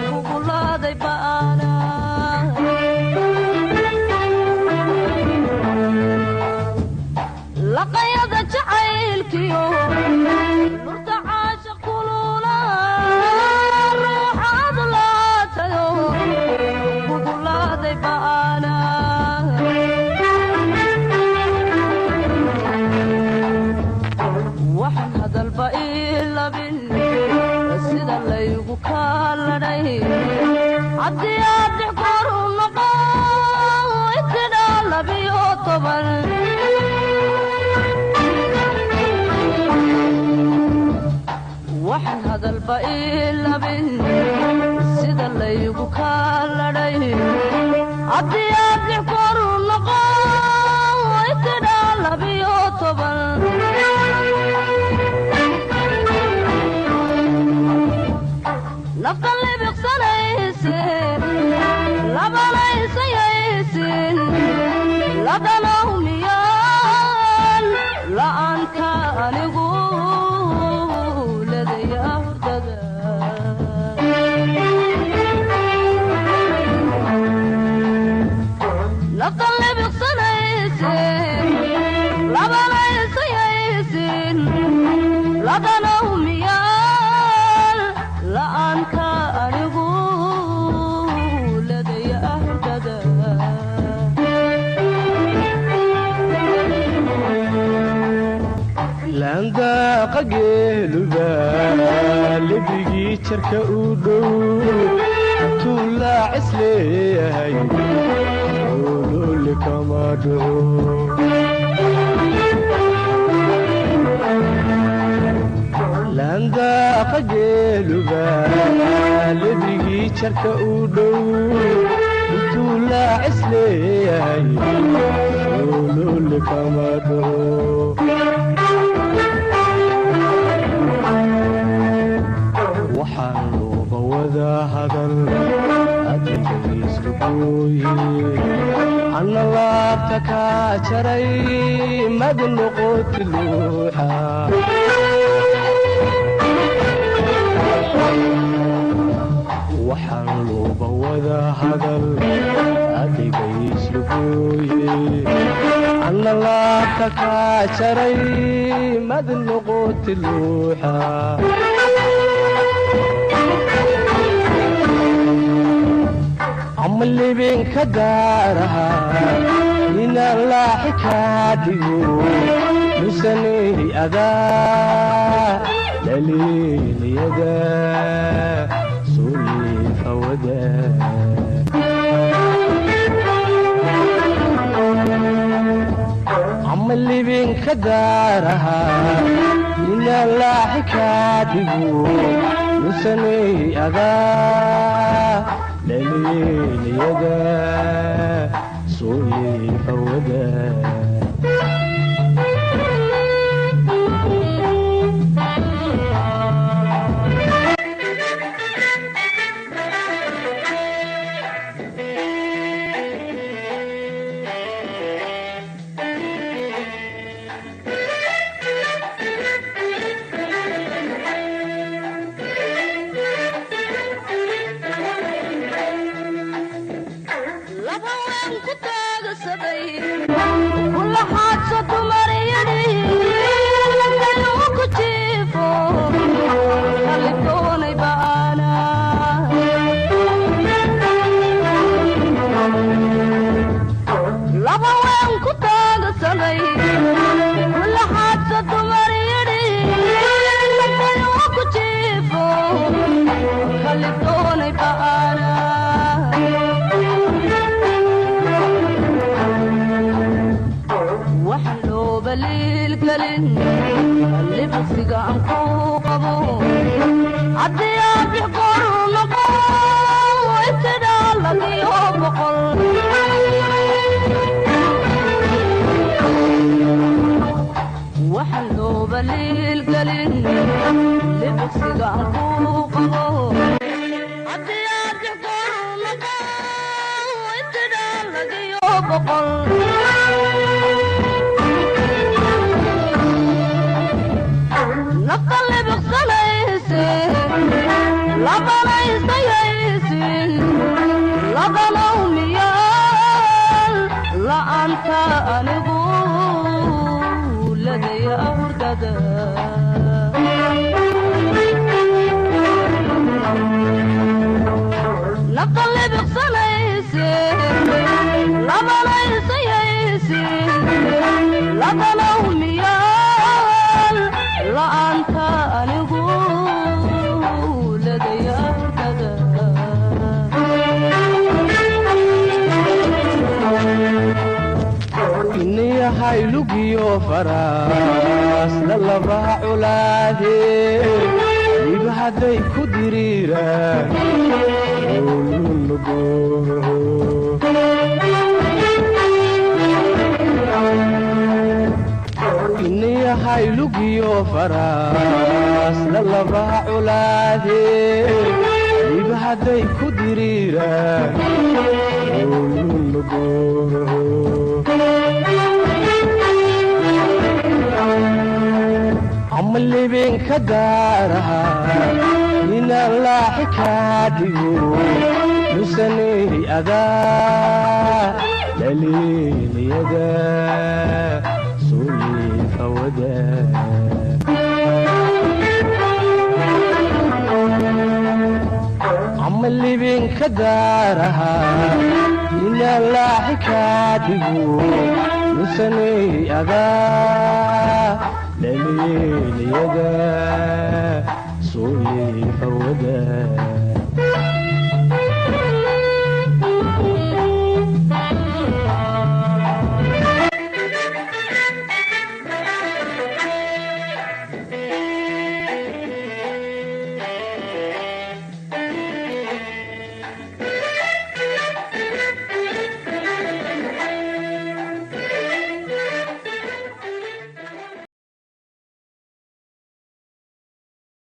kugulaaday ba'ana laqayada jacaylkiyo nurta caashiq kulula ruuxaad laatayo kugulaaday ba'ana waxaan hadalba ii labin sida laygu kaaladhay haddii aad dhixkoor u noqo itidhaa 12 waxaan hadalba ii labin sida laygu kaaladhay haddii aad dhixkoor u noqo itidhaa 12 nafta libiqsanayse labanaysayaysin ladanow miyaan la'aanta anigu ledaya hurdada nafta libiqsanayse labanaysayaysin ladanow miyaan la'aanta anigu ledaya hurdada laandaaqa geeluba lebigii jarka u dhow tuulaacis leeyahay olole kama dhaco laandaaqa geeluba lebigii jarka u dhow tuulaacis leeyahay olole kama dhaco waxaan looga wada hadal adinkagiisku gooye anna laabta kaa jaray mad noqoti luuxa waxaan looga wada hadal adigaislu gooye anna laabta kaa jaray mad noqoti luuxa ama libinka gaaraha inaan laaxi kaa dhigo musanayhi adaa laliiliyada suliifawada ama libinka gaaraha inaan laaxi kaa dhigo musanayhi adaa laliiliyada suliifawada labanaystayasin labanawmiyal la'aanta anigu ladaya hurdada naftan lebiqsanaysin labanaystayasin labanawmiyal la'aanta anigu ladaya hurdada inayahay lugiyo faraas lalabaha culaadee iba hadday ku diriiraan inayahay lugiyo faraas lalabaha culaadee iba hadday ku diriiraan ama libinka daaraha inaan laaxi kaa dhigo nusanay adaa laliiniyada suliifawada ama libinka daaraha inaan laaxi kaa dhigo nusanay adaa laliiniyada